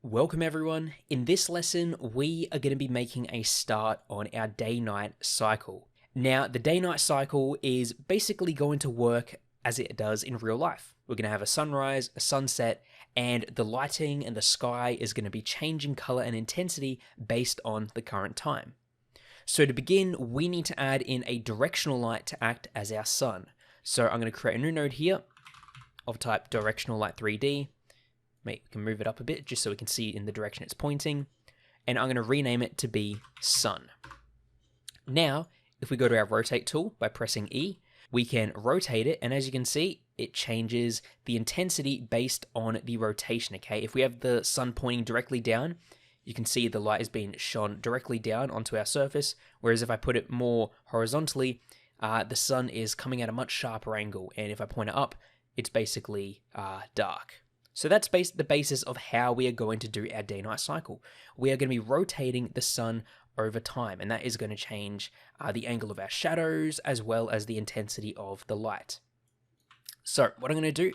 Welcome everyone. In this lesson, we are going to be making a start on our day-night cycle. Now, the day-night cycle is basically going to work as it does in real life. We're going to have a sunrise, a sunset, and the lighting and the sky is going to be changing color and intensity based on the current time. So to begin, we need to add in a directional light to act as our sun. So I'm going to create a new node here of type directional light 3D. We can move it up a bit just so we can see in the direction it's pointing. And I'm going to rename it to be sun. Now, if we go to our rotate tool by pressing E, we can rotate it. And as you can see, it changes the intensity based on the rotation, okay? If we have the sun pointing directly down, you can see the light is being shone directly down onto our surface. Whereas if I put it more horizontally, the sun is coming at a much sharper angle. And if I point it up, it's basically dark. So that's the basis of how we are going to do our day-night cycle. We are going to be rotating the sun over time, and that is going to change the angle of our shadows as well as the intensity of the light. So what I'm going to do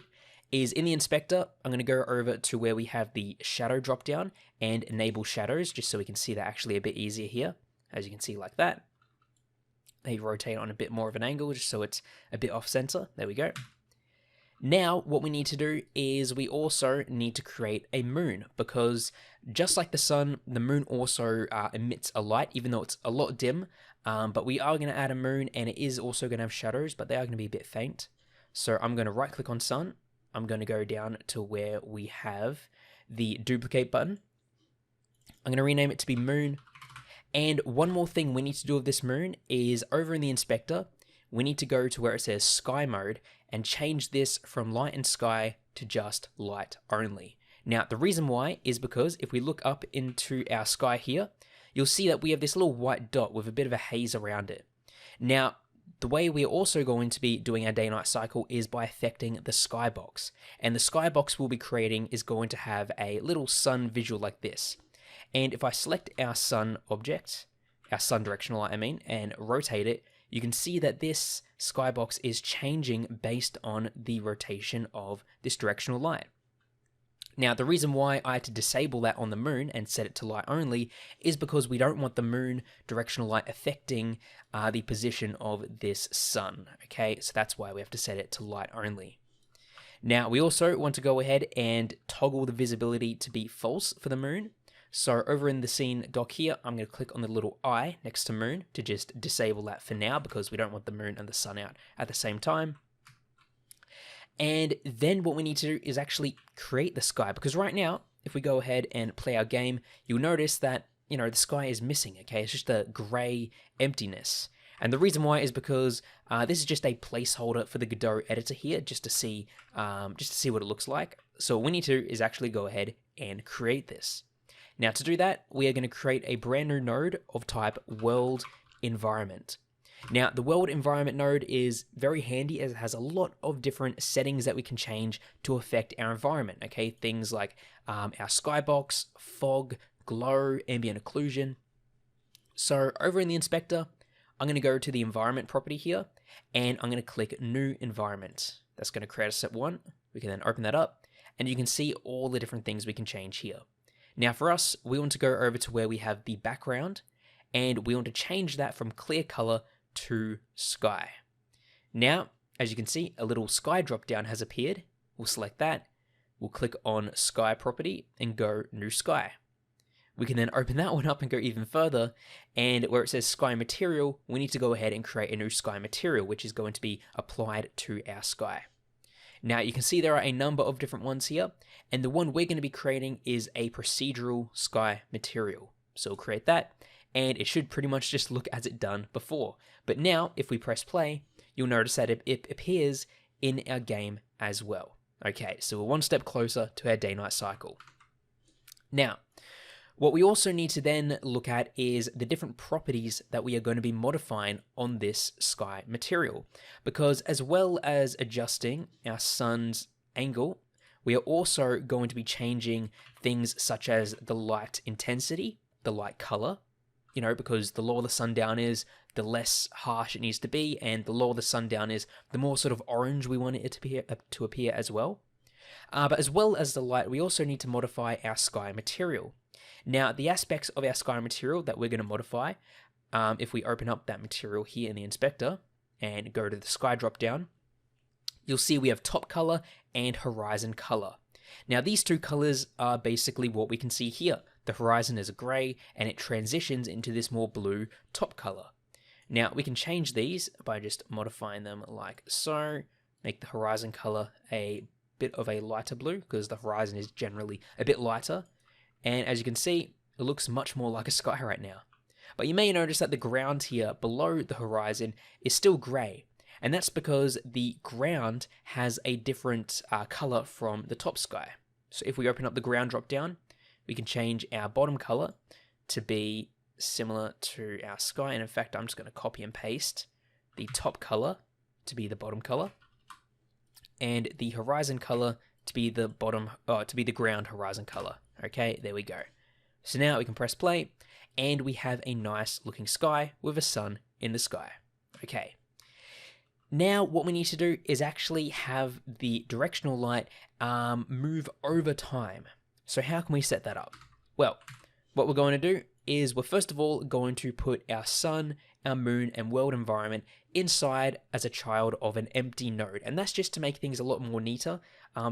is in the inspector, I'm going to go over to where we have the shadow drop down and enable shadows, just so we can see that actually a bit easier here. As you can see like that. They rotate on a bit more of an angle just so it's a bit off center. There we go. Now, what we need to do is we also need to create a moon, because just like the sun, the moon also emits a light, even though it's a lot dim, but we are going to add a moon, and it is also going to have shadows, but they are going to be a bit faint. So I'm going to right click on sun, I'm going to go down to where we have the duplicate button, I'm going to rename it to be moon, and one more thing we need to do with this moon is over in the inspector, we need to go to where it says sky mode and change this from light and sky to just light only. Now, the reason why is because if we look up into our sky here, you'll see that we have this little white dot with a bit of a haze around it. Now, the way we're also going to be doing our day-night cycle is by affecting the skybox. And the skybox we'll be creating is going to have a little sun visual like this. And if I select our sun object, our sun directional light, and rotate it, you can see that this skybox is changing based on the rotation of this directional light. Now, the reason why I had to disable that on the moon and set it to light only is because we don't want the moon directional light affecting the position of this sun, okay? So that's why we have to set it to light only. Now, we also want to go ahead and toggle the visibility to be false for the moon. So over in the scene dock here, I'm going to click on the little eye next to moon to just disable that for now, because we don't want the moon and the sun out at the same time. And then what we need to do is actually create the sky, because right now, if we go ahead and play our game, you'll notice that, the sky is missing, okay? It's just a gray emptiness. And the reason why is because this is just a placeholder for the Godot editor here, just to see what it looks like. So what we need to do is actually go ahead and create this. Now, to do that, we are going to create a brand new node of type world environment. Now, the world environment node is very handy as it has a lot of different settings that we can change to affect our environment, okay? Things like our skybox, fog, glow, ambient occlusion. So over in the inspector, I'm going to go to the environment property here, and I'm going to click new environment. That's going to create a set one. We can then open that up, and you can see all the different things we can change here. Now for us, we want to go over to where we have the background, and we want to change that from clear color to sky. Now, as you can see, a little sky drop down has appeared. We'll select that. We'll click on sky property and go new sky. We can then open that one up and go even further, and where it says sky material, we need to go ahead and create a new sky material, which is going to be applied to our sky. Now, you can see there are a number of different ones here, and the one we're going to be creating is a procedural sky material. So we'll create that, and it should pretty much just look as it done before. But now, if we press play, you'll notice that it appears in our game as well. Okay, so we're one step closer to our day-night cycle. Now, what we also need to then look at is the different properties that we are going to be modifying on this sky material. Because as well as adjusting our sun's angle, we are also going to be changing things such as the light intensity, the light color, because the lower the sun down is, the less harsh it needs to be, and the lower the sun down is, the more sort of orange we want it to appear as well. But as well as the light, we also need to modify our sky material. Now, the aspects of our sky material that we're going to modify, if we open up that material here in the inspector and go to the sky dropdown, you'll see we have top color and horizon color. Now, these two colors are basically what we can see here. The horizon is gray and it transitions into this more blue top color. Now, we can change these by just modifying them like so, make the horizon color a bit of a lighter blue because the horizon is generally a bit lighter. And as you can see, it looks much more like a sky right now. But you may notice that the ground here below the horizon is still gray. And that's because the ground has a different color from the top sky. So if we open up the ground drop down, we can change our bottom color to be similar to our sky. And in fact, I'm just going to copy and paste the top color to be the bottom color, and the horizon color to be the ground horizon color. Okay, there we go. So now we can press play, and we have a nice looking sky with a sun in the sky. Okay. Now what we need to do is actually have the directional light move over time. So how can we set that up? Well, what we're going to do is we're first of all going to put our sun, our moon, and world environment inside as a child of an empty node. And that's just to make things a lot more neater,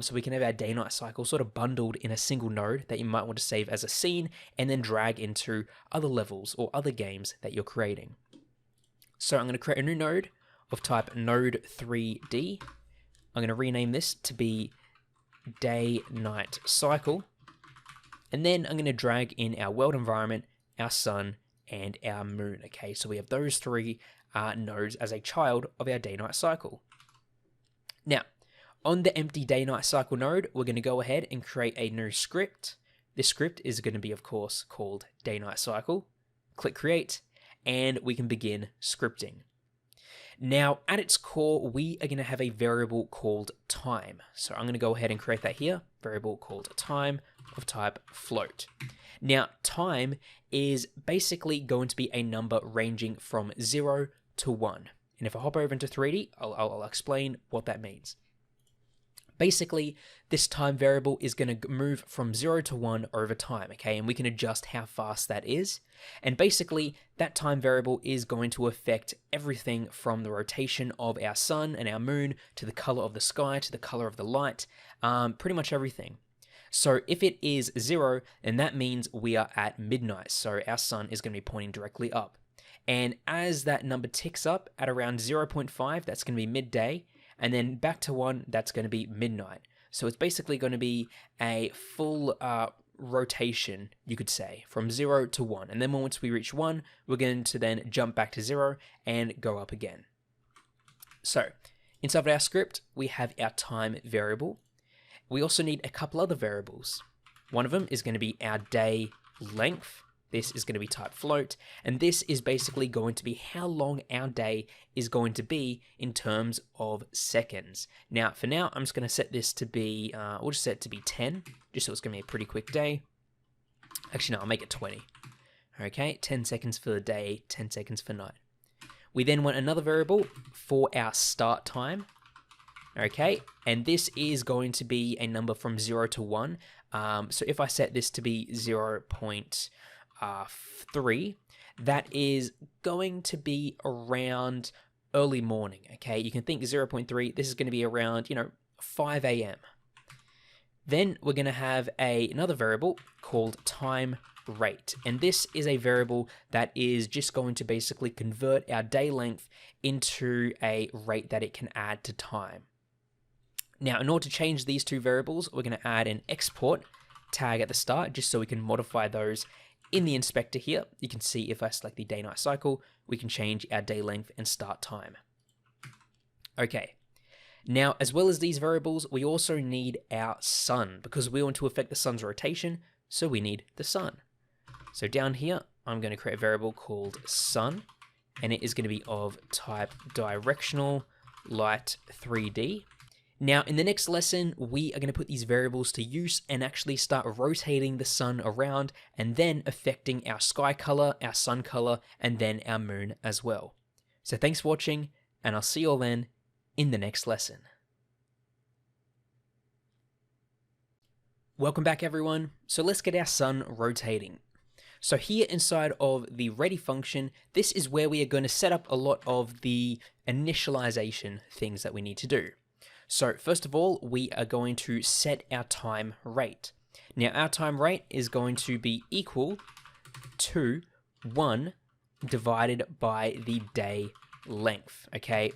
so we can have our day-night cycle sort of bundled in a single node that you might want to save as a scene and then drag into other levels or other games that you're creating. So I'm going to create a new node of type node 3D. I'm going to rename this to be day-night cycle. And then I'm going to drag in our world environment, our sun, and our moon. Okay, so we have those three nodes as a child of our day-night cycle. Now, on the empty day-night cycle node, we're going to go ahead and create a new script. This script is going to be, of course, called day-night cycle. Click create, and we can begin scripting. Now, at its core, we are going to have a variable called time. So I'm going to go ahead and create that here, variable called time of type float. Now, time is basically going to be a number ranging from 0 to 1. And if I hop over into 3D, I'll explain what that means. Basically, this time variable is going to move from 0 to 1 over time, okay? And we can adjust how fast that is. And basically, that time variable is going to affect everything from the rotation of our sun and our moon to the color of the sky to the color of the light, pretty much everything. So if it is 0, then that means we are at midnight. So our sun is going to be pointing directly up. And as that number ticks up at around 0.5, that's going to be midday. And then back to 1, that's going to be midnight. So it's basically going to be a full rotation, you could say, from 0 to 1. And then once we reach 1, we're going to then jump back to 0 and go up again. So inside of our script, we have our time variable. We also need a couple other variables. One of them is going to be our day length. This is going to be type float, and this is basically going to be how long our day is going to be in terms of seconds. Now, for now, I'm just going to set this to be, we'll just set it to be 10, just so it's going to be a pretty quick day. Actually, no, I'll make it 20. Okay, 10 seconds for the day, 10 seconds for night. We then want another variable for our start time. Okay, and this is going to be a number from 0 to 1. So if I set this to be 0.3, that is going to be around early morning, okay? You can think 0.3, this is going to be around, 5 a.m. Then we're going to have another variable called time rate, and this is a variable that is just going to basically convert our day length into a rate that it can add to time. Now, in order to change these two variables, we're going to add an export tag at the start, just so we can modify those in the inspector here. You can see if I select the day-night cycle, we can change our day length and start time. Okay. Now, as well as these variables, we also need our sun, because we want to affect the sun's rotation, so we need the sun. So down here, I'm going to create a variable called sun, and it is going to be of type directional light 3D. Now, in the next lesson, we are going to put these variables to use and actually start rotating the sun around and then affecting our sky color, our sun color, and then our moon as well. So thanks for watching, and I'll see you all then in the next lesson. Welcome back everyone. So let's get our sun rotating. So here inside of the ready function, this is where we are going to set up a lot of the initialization things that we need to do. So first of all, we are going to set our time rate. Now our time rate is going to be equal to 1 divided by the day length, okay?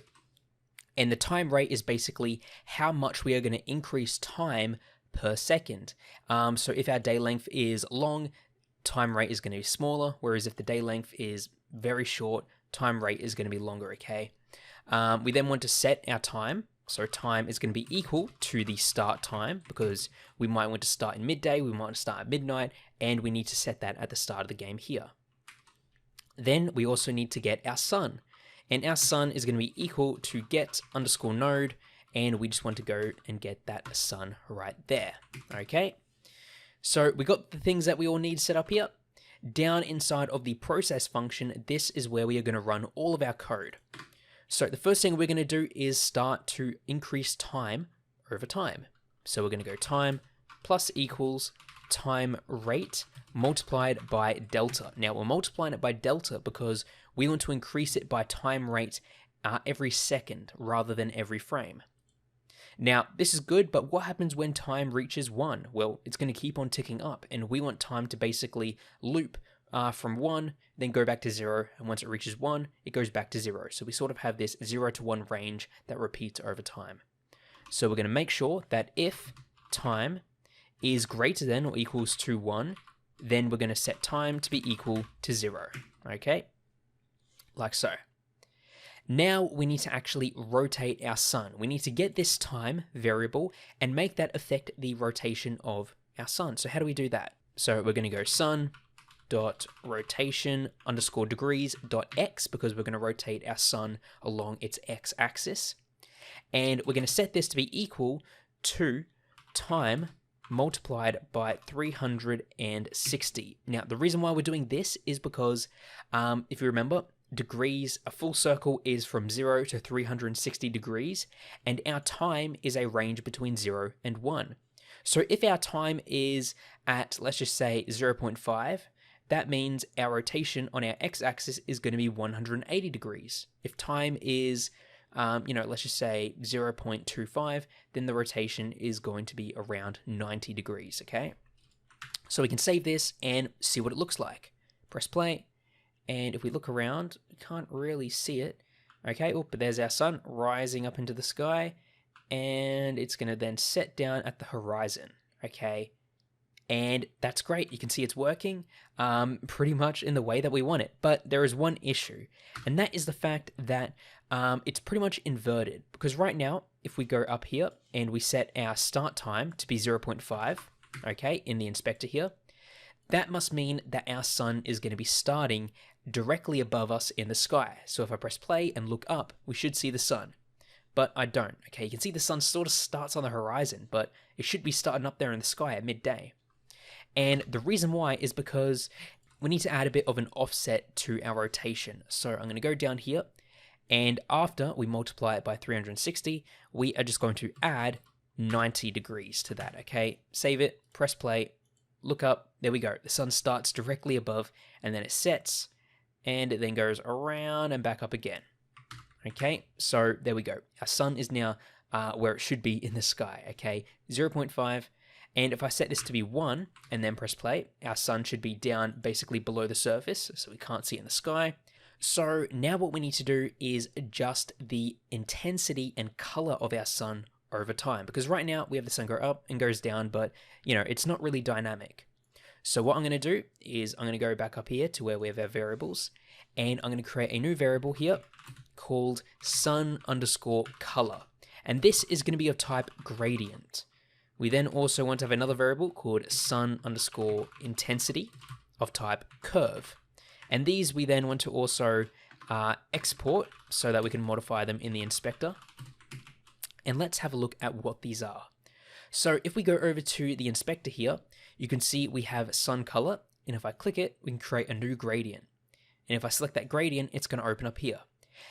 And the time rate is basically how much we are going to increase time per second. So if our day length is long, time rate is going to be smaller, whereas if the day length is very short, time rate is going to be longer, okay? We then want to set our time. So time is going to be equal to the start time, because we might want to start in midday, we might want to start at midnight, and we need to set that at the start of the game here. Then we also need to get our sun, and our sun is going to be equal to get_node, and we just want to go and get that sun right there, okay? So we got the things that we all need set up here. Down inside of the process function, this is where we are going to run all of our code. So the first thing we're going to do is start to increase time over time. So we're going to go time plus equals time rate multiplied by delta. Now we're multiplying it by delta because we want to increase it by time rate every second rather than every frame. Now this is good, but what happens when time reaches 1? Well, it's going to keep on ticking up, and we want time to basically loop from 1, then go back to 0, and once it reaches 1, it goes back to 0. So we sort of have this 0 to 1 range that repeats over time. So we're going to make sure that if time is greater than or equals to 1, then we're going to set time to be equal to 0, okay? Like so. Now we need to actually rotate our sun. We need to get this time variable and make that affect the rotation of our sun. So how do we do that? So we're going to go sun.rotation_degrees.x, because we're going to rotate our sun along its x-axis. And we're going to set this to be equal to time multiplied by 360. Now, the reason why we're doing this is because, if you remember, degrees, a full circle is from 0 to 360 degrees, and our time is a range between 0 and 1. So if our time is at, let's just say, 0.5, that means our rotation on our x-axis is going to be 180 degrees. If time is, let's just say 0.25, then the rotation is going to be around 90 degrees, okay? So we can save this and see what it looks like. Press play, and if we look around, we can't really see it. Okay, but there's our sun rising up into the sky, and it's going to then set down at the horizon, okay? And that's great. You can see it's working pretty much in the way that we want it. But there is one issue, and that is the fact that it's pretty much inverted. Because right now, if we go up here and we set our start time to be 0.5, okay, in the inspector here, that must mean that our sun is going to be starting directly above us in the sky. So if I press play and look up, we should see the sun. But I don't, okay? You can see the sun sort of starts on the horizon, but it should be starting up there in the sky at midday. And the reason why is because we need to add a bit of an offset to our rotation. So I'm going to go down here, and after we multiply it by 360, we are just going to add 90 degrees to that, okay? Save it, press play, look up, there we go. The sun starts directly above, and then it sets, and it then goes around and back up again. Okay, so there we go. Our sun is now where it should be in the sky, okay? 0.5, and if I set this to be 1 and then press play, our sun should be down basically below the surface, so we can't see it in the sky. So now what we need to do is adjust the intensity and color of our sun over time, because right now we have the sun go up and goes down, but it's not really dynamic. So what I'm going to do is I'm going to go back up here to where we have our variables, and I'm going to create a new variable here called sun_color, and this is going to be of type gradient. We then also want to have another variable called sun_intensity of type curve, and these we then want to also export so that we can modify them in the inspector. And let's have a look at what these are. So if we go over to the inspector here, you can see we have sun color, and if I click it, we can create a new gradient. And if I select that gradient, it's going to open up here.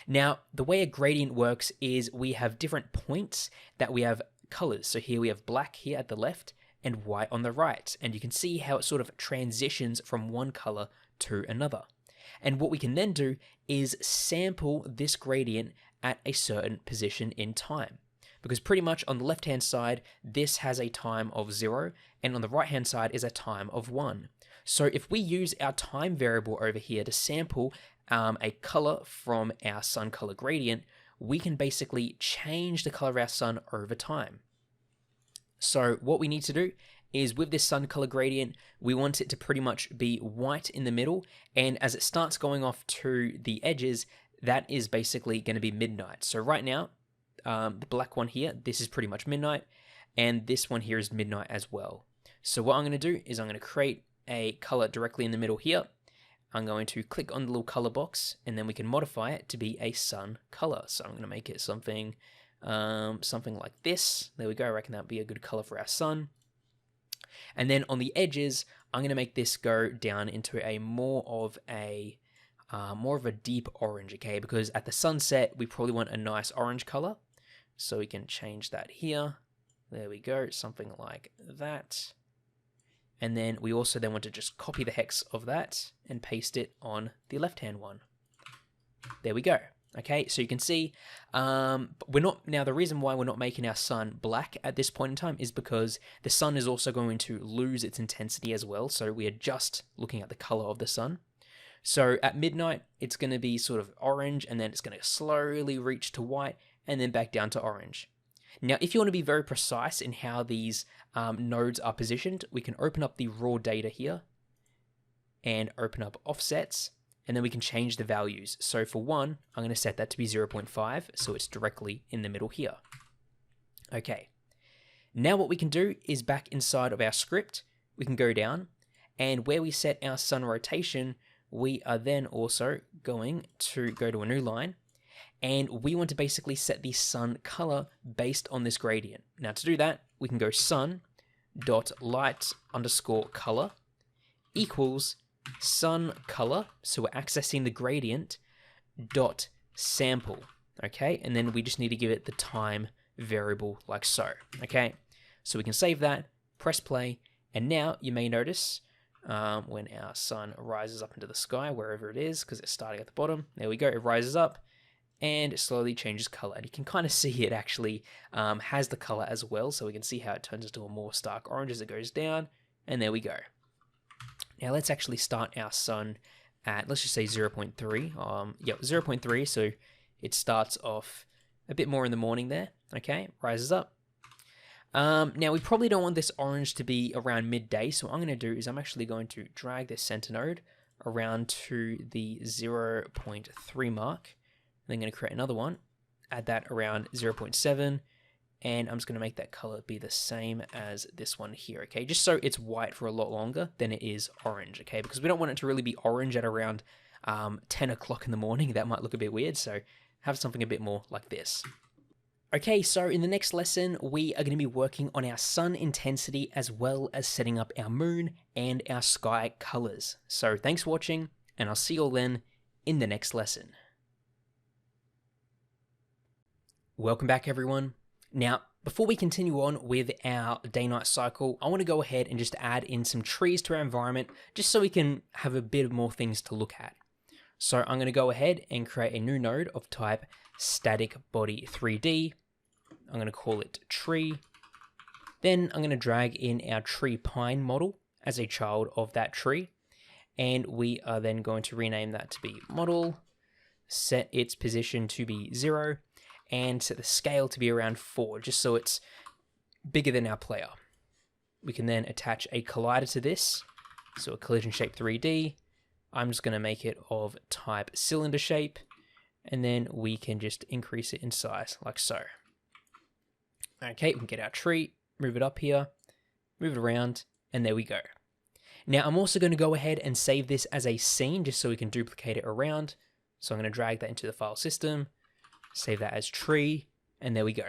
Now, the way a gradient works is we have different points that we have colors. So here we have black here at the left, and white on the right. And you can see how it sort of transitions from one color to another. And what we can then do is sample this gradient at a certain position in time. Because pretty much on the left-hand side, this has a time of 0, and on the right-hand side is a time of 1. So if we use our time variable over here to sample a color from our sun color gradient, we can basically change the color of our sun over time. So what we need to do is with this sun color gradient, we want it to pretty much be white in the middle, and as it starts going off to the edges, that is basically going to be midnight. So right now, the black one here, this is pretty much midnight, and this one here is midnight as well. So what I'm going to do is I'm going to create a color directly in the middle here. I'm going to click on the little color box, and then we can modify it to be a sun color. So I'm going to make it something like this. There we go. I reckon that would be a good color for our sun. And then on the edges, I'm going to make this go down into a more of a deep orange, okay? Because at the sunset, we probably want a nice orange color. So we can change that here. There we go, something like that. And then we also then want to just copy the hex of that and paste it on the left-hand one. There we go. Okay, so you can see the reason why we're not making our sun black at this point in time is because the sun is also going to lose its intensity as well. So we are just looking at the color of the sun. So at midnight, it's going to be sort of orange, and then it's going to slowly reach to white, and then back down to orange. Now, if you want to be very precise in how these nodes are positioned, we can open up the raw data here and open up offsets, and then we can change the values. So for 1, I'm going to set that to be 0.5, so it's directly in the middle here. Okay. Now what we can do is back inside of our script, we can go down, and where we set our sun rotation, we are then also going to go to a new line, and we want to basically set the sun color based on this gradient. Now to do that, we can go sun.light_color equals sun color, so we're accessing the gradient, dot sample, okay? And then we just need to give it the time variable like so, okay? So we can save that, press play, and now you may notice when our sun rises up into the sky, wherever it is, because it's starting at the bottom, there we go, it rises up, and it slowly changes color. And you can kind of see it actually has the color as well, so we can see how it turns into a more stark orange as it goes down, and there we go. Now let's actually start our sun at, let's just say 0.3. 0.3, so it starts off a bit more in the morning there, okay, rises up. Now we probably don't want this orange to be around midday, so what I'm going to do is I'm actually going to drag this center node around to the 0.3 mark. Then I'm going to create another one, add that around 0.7, and I'm just going to make that color be the same as this one here, okay? Just so it's white for a lot longer than it is orange, okay? Because we don't want it to really be orange at around 10 o'clock in the morning. That might look a bit weird, so have something a bit more like this. Okay, so in the next lesson, we are going to be working on our sun intensity as well as setting up our moon and our sky colors. So thanks for watching, and I'll see you all then in the next lesson. Welcome back, everyone. Now, before we continue on with our day-night cycle, I want to go ahead and just add in some trees to our environment, just so we can have a bit more things to look at. So I'm going to go ahead and create a new node of type static body 3D. I'm going to call it tree. Then I'm going to drag in our tree pine model as a child of that tree. And we are then going to rename that to be model, set its position to be 0, and set the scale to be around 4, just so it's bigger than our player. We can then attach a collider to this, so a collision shape 3D. I'm just going to make it of type cylinder shape, and then we can just increase it in size, like so. Okay, we can get our tree, move it up here, move it around, and there we go. Now I'm also going to go ahead and save this as a scene, just so we can duplicate it around. So I'm going to drag that into the file system, save that as tree, and there we go.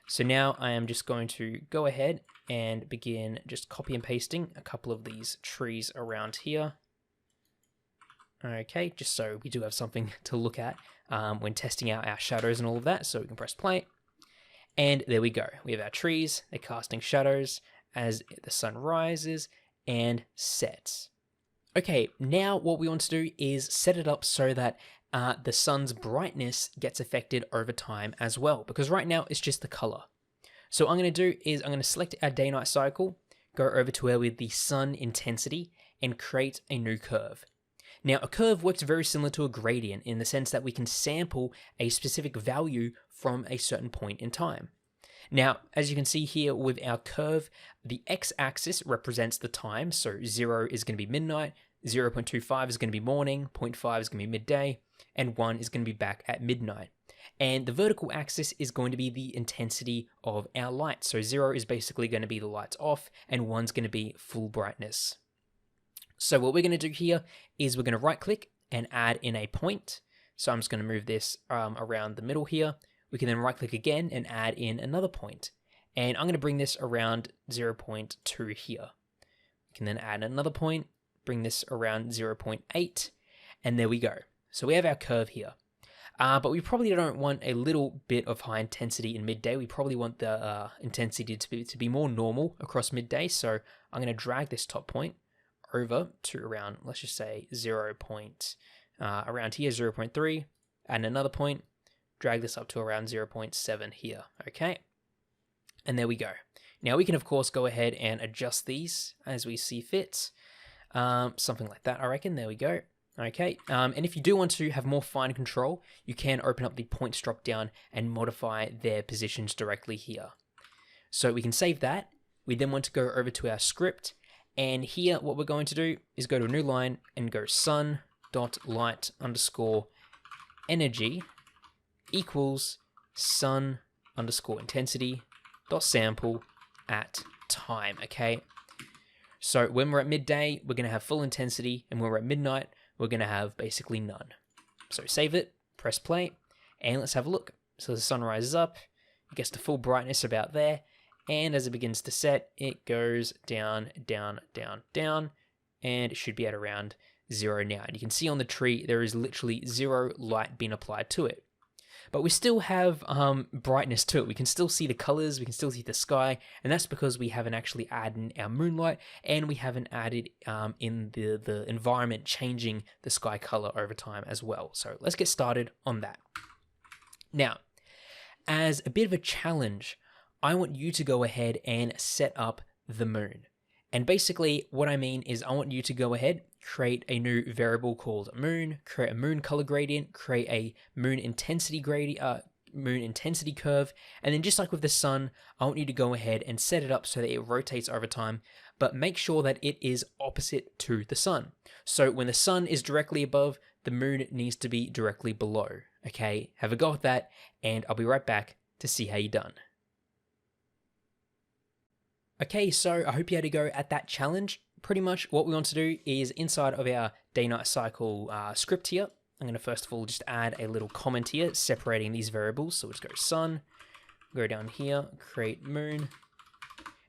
So now I am just going to go ahead and begin just copy and pasting a couple of these trees around here. Okay, just so we do have something to look at when testing out our shadows and all of that. So we can press play, and there we go. We have our trees, they're casting shadows, as the sun rises and sets. Okay, now what we want to do is set it up so that the sun's brightness gets affected over time as well, because right now it's just the color. So what I'm going to do is I'm going to select our day-night cycle, go over to where with the sun intensity, and create a new curve. Now, a curve works very similar to a gradient in the sense that we can sample a specific value from a certain point in time. Now, as you can see here with our curve, the x-axis represents the time, so 0 is going to be midnight, 0.25 is going to be morning, 0.5 is going to be midday, and 1 is going to be back at midnight. And the vertical axis is going to be the intensity of our light. So 0 is basically going to be the lights off, and 1's going to be full brightness. So what we're going to do here is we're going to right click and add in a point. So I'm just going to move this around the middle here. We can then right click again and add in another point. And I'm going to bring this around 0.2 here. We can then add another point, bring this around 0.8, and there we go. So we have our curve here. But we probably don't want a little bit of high intensity in midday. We probably want the intensity to be more normal across midday. So I'm going to drag this top point over to around, let's just say around here, 0.3, and another point, drag this up to around 0.7 here, okay? And there we go. Now we can of course go ahead and adjust these as we see fit. Something like that, I reckon, there we go. Okay, and if you do want to have more fine control, you can open up the points drop down and modify their positions directly here. So we can save that. We then want to go over to our script, and here what we're going to do is go to a new line and go sun.light_energy equals sun_intensity.sample at time, okay? So when we're at midday, we're going to have full intensity, and when we're at midnight, we're going to have basically none. So save it, press play, and let's have a look. So the sun rises up, it gets to full brightness about there, and as it begins to set, it goes down, down, down, down, and it should be at around 0 now. And you can see on the tree, there is literally 0 light being applied to it. But we still have brightness to it. We can still see the colors, we can still see the sky, and that's because we haven't actually added in our moonlight, and we haven't added in the environment changing the sky color over time as well. So let's get started on that. Now, as a bit of a challenge, I want you to go ahead and set up the moon. And basically what I mean is I want you to go ahead, create a new variable called moon, create a moon color gradient, create a moon intensity curve, and then just like with the sun, I want you to go ahead and set it up so that it rotates over time, but make sure that it is opposite to the sun. So when the sun is directly above, the moon needs to be directly below. Okay, have a go with that, and I'll be right back to see how you're done. Okay, so I hope you had a go at that challenge. Pretty much what we want to do is inside of our day-night cycle script here, I'm going to first of all just add a little comment here separating these variables. So we'll just go sun, go down here, create moon,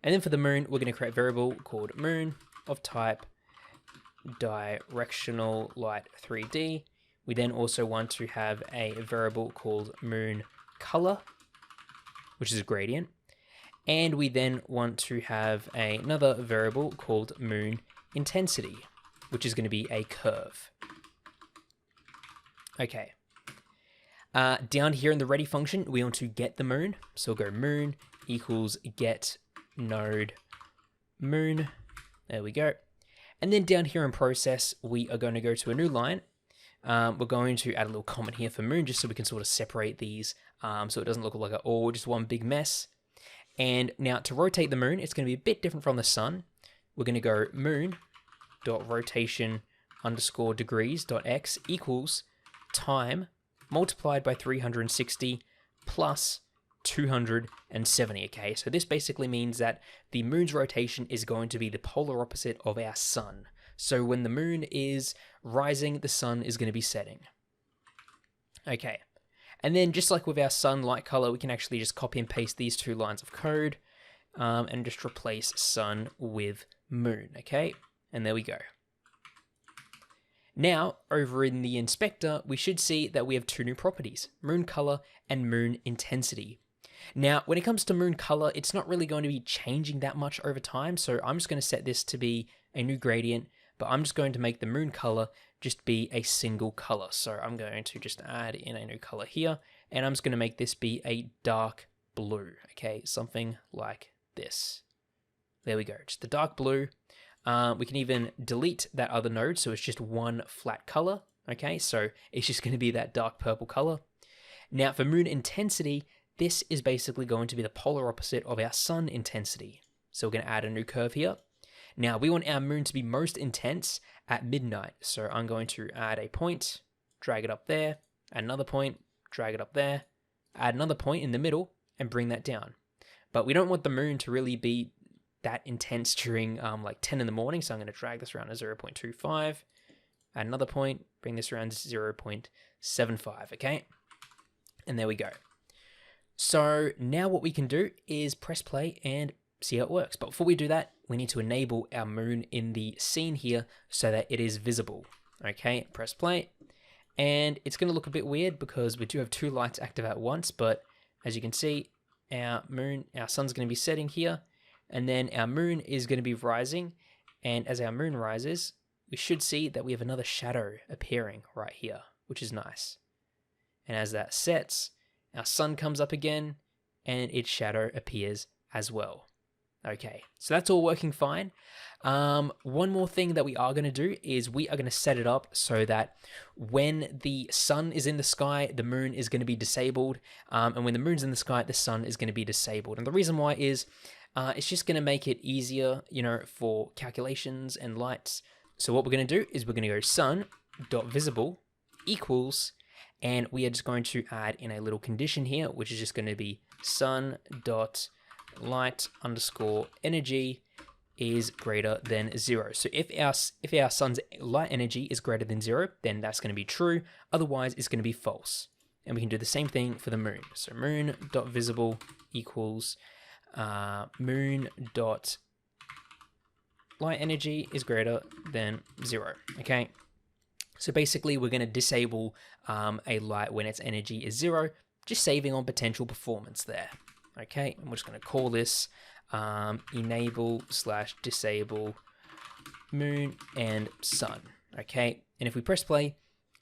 and then for the moon, we're going to create a variable called moon of type directional light 3D. We then also want to have a variable called moon color, which is a gradient. And we then want to have another variable called moon intensity, which is going to be a curve. Okay. Down here in the ready function, we want to get the moon. So we'll go moon equals get node moon. There we go. And then down here in process, we are going to go to a new line. We're going to add a little comment here for moon just so we can sort of separate these so it doesn't look like all just one big mess. And now to rotate the moon, it's going to be a bit different from the sun. We're going to go moon.rotation_degrees.x equals time multiplied by 360 plus 270, okay? So this basically means that the moon's rotation is going to be the polar opposite of our sun. So when the moon is rising, the sun is going to be setting. Okay. And then just like with our sun light color, we can actually just copy and paste these two lines of code and just replace sun with moon, okay? And there we go. Now, over in the inspector, we should see that we have two new properties, moon color and moon intensity. Now, when it comes to moon color, it's not really going to be changing that much over time. So I'm just going to set this to be a new gradient, but I'm just going to make the moon color just be a single color. So I'm going to just add in a new color here, and I'm just going to make this be a dark blue. Okay, something like this. There we go, just the dark blue. We can even delete that other node, so it's just one flat color. Okay, so it's just going to be that dark purple color. Now for moon intensity, this is basically going to be the polar opposite of our sun intensity. So we're going to add a new curve here. Now we want our moon to be most intense at midnight. So I'm going to add a point, drag it up there, add another point, drag it up there, add another point in the middle, and bring that down. But we don't want the moon to really be that intense during like 10 in the morning. So I'm going to drag this around to 0.25, add another point, bring this around to 0.75, okay? And there we go. So now what we can do is press play and see how it works. But before we do that, we need to enable our moon in the scene here so that it is visible. Okay, press play. And it's going to look a bit weird because we do have two lights active at once, but as you can see, our sun's going to be setting here, and then our moon is going to be rising. And as our moon rises, we should see that we have another shadow appearing right here, which is nice. And as that sets, our sun comes up again, and its shadow appears as well. Okay, so that's all working fine. One more thing that we are going to do is we are going to set it up so that when the sun is in the sky, the moon is going to be disabled. And when the moon's in the sky, the sun is going to be disabled. And the reason why is it's just going to make it easier, for calculations and lights. So what we're going to do is we're going to go sun.visible equals, and we are just going to add in a little condition here, which is just going to be sun.light_energy is greater than 0. So if our sun's light energy is greater than 0, then that's going to be true. Otherwise, it's going to be false. And we can do the same thing for the moon. So moon.visible equals moon.light energy is greater than 0. Okay. So basically, we're going to disable a light when its energy is 0, just saving on potential performance there. Okay, and we're just going to call this enable/disable moon and sun. Okay, and if we press play,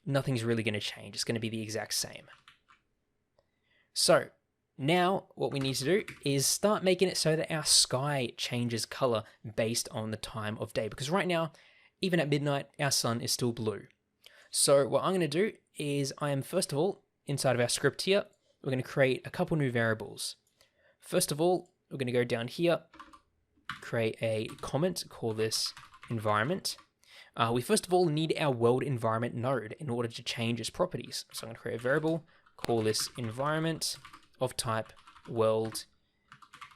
nothing's really going to change. It's going to be the exact same. So now what we need to do is start making it so that our sky changes color based on the time of day. Because right now, even at midnight, our sun is still blue. So what I'm going to do is I am, first of all, inside of our script here, we're going to create a couple new variables. First of all, we're going to go down here, create a comment, call this environment. We first of all need our world environment node in order to change its properties. So I'm going to create a variable, call this environment of type world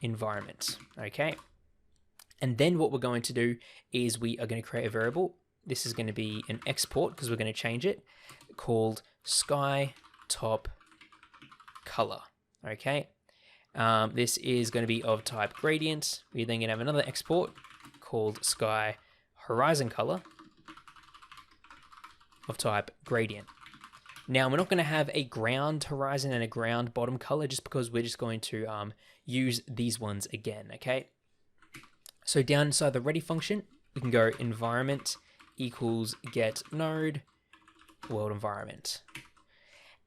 environment. Okay. And then what we're going to do is we are going to create a variable. This is going to be an export because we're going to change it, called sky top color. Okay. This is going to be of type gradient. We're then going to have another export called sky horizon color of type gradient. Now we're not going to have a ground horizon and a ground bottom color just because we're just going to use these ones again. Okay. So down inside the ready function, we can go environment equals get node world environment.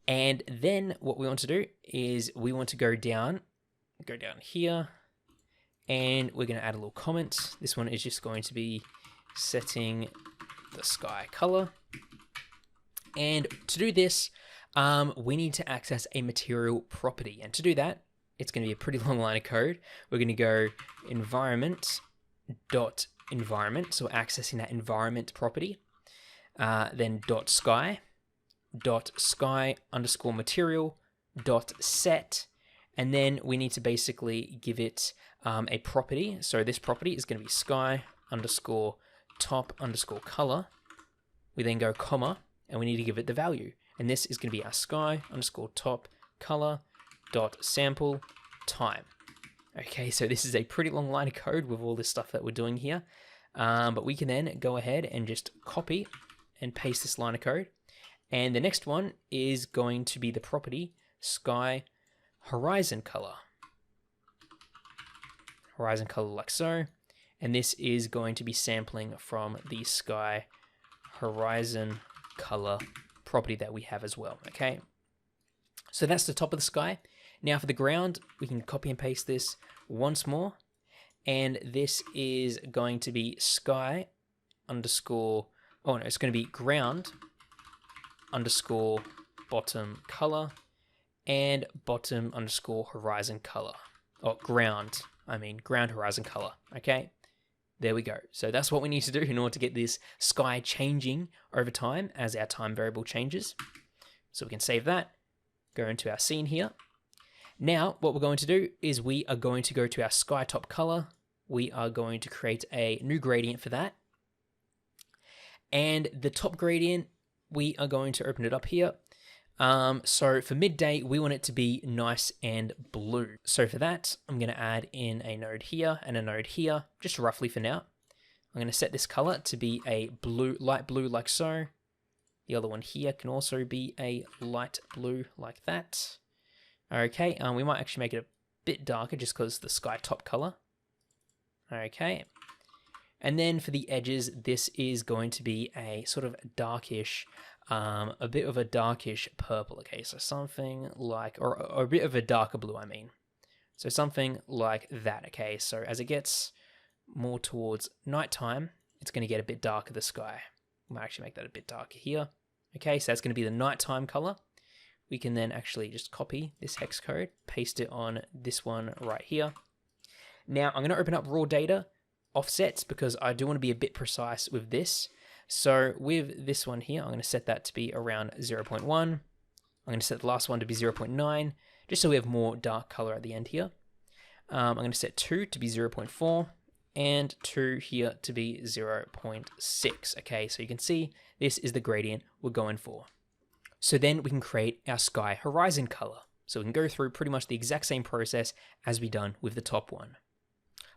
And then what we want to do is we want to go down here, and we're going to add a little comment. This one is just going to be setting the sky color. And to do this, we need to access a material property. And to do that, it's going to be a pretty long line of code. We're going to go environment.environment, so accessing that environment property, then .sky underscore material .set, and then we need to basically give it a property. So this property is going to be sky underscore top underscore color. We then go comma, and we need to give it the value. And this is going to be our sky underscore top color dot sample time. Okay, so this is a pretty long line of code with all this stuff that we're doing here. But we can then go ahead and just copy and paste this line of code. And the next one is going to be the property sky horizon color. horizon color like so. And this is going to be sampling from the sky horizon color property that we have as well, okay? So that's the top of the sky. Now for the ground, we can copy and paste this once more. And this is going to be sky underscore, oh no, it's going to be ground underscore bottom color and bottom underscore horizon color. Oh, ground horizon color, okay? There we go. So that's what we need to do in order to get this sky changing over time as our time variable changes. So we can save that, go into our scene here. Now, what we're going to do is we are going to go to our sky top color. We are going to create a new gradient for that. And the top gradient, we are going to open it up here. So for midday, we want it to be nice and blue. So for that, I'm going to add in a node here and a node here, just roughly for now. I'm going to set this color to be a blue, light blue like so. The other one here can also be a light blue like that. Okay, we might actually make it a bit darker just because the sky top color. Okay. And then for the edges, this is going to be a sort of darkish, a bit of a darkish purple. Okay, so something like, or a bit of a darker blue, I mean. So something like that, okay? So as it gets more towards nighttime, it's going to get a bit darker, the sky. We might actually make that a bit darker here. Okay, so that's going to be the nighttime color. We can then actually just copy this hex code, paste it on this one right here. Now I'm going to open up raw data offsets because I do want to be a bit precise with this. So with this one here, I'm going to set that to be around 0.1. I'm going to set the last one to be 0.9, just so we have more dark color at the end here. I'm going to set 2 to be 0.4 and 2 here to be 0.6. Okay, so you can see this is the gradient we're going for. So then we can create our sky horizon color. So we can go through pretty much the exact same process as we done with the top one.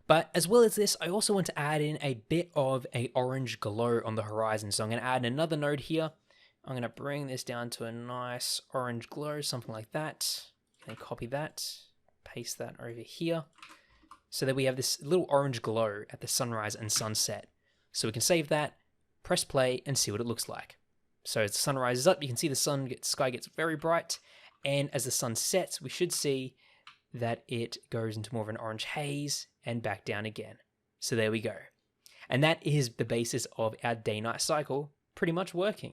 But as well as this, I also want to add in a bit of a orange glow on the horizon. So I'm going to add another node here. I'm going to bring this down to a nice orange glow, something like that. And copy that, paste that over here. So that we have this little orange glow at the sunrise and sunset. So we can save that, press play, and see what it looks like. So as the sun rises up, you can see the sky gets very bright. And as the sun sets, we should see that it goes into more of an orange haze and back down again. So there we go. And that is the basis of our day-night cycle pretty much working.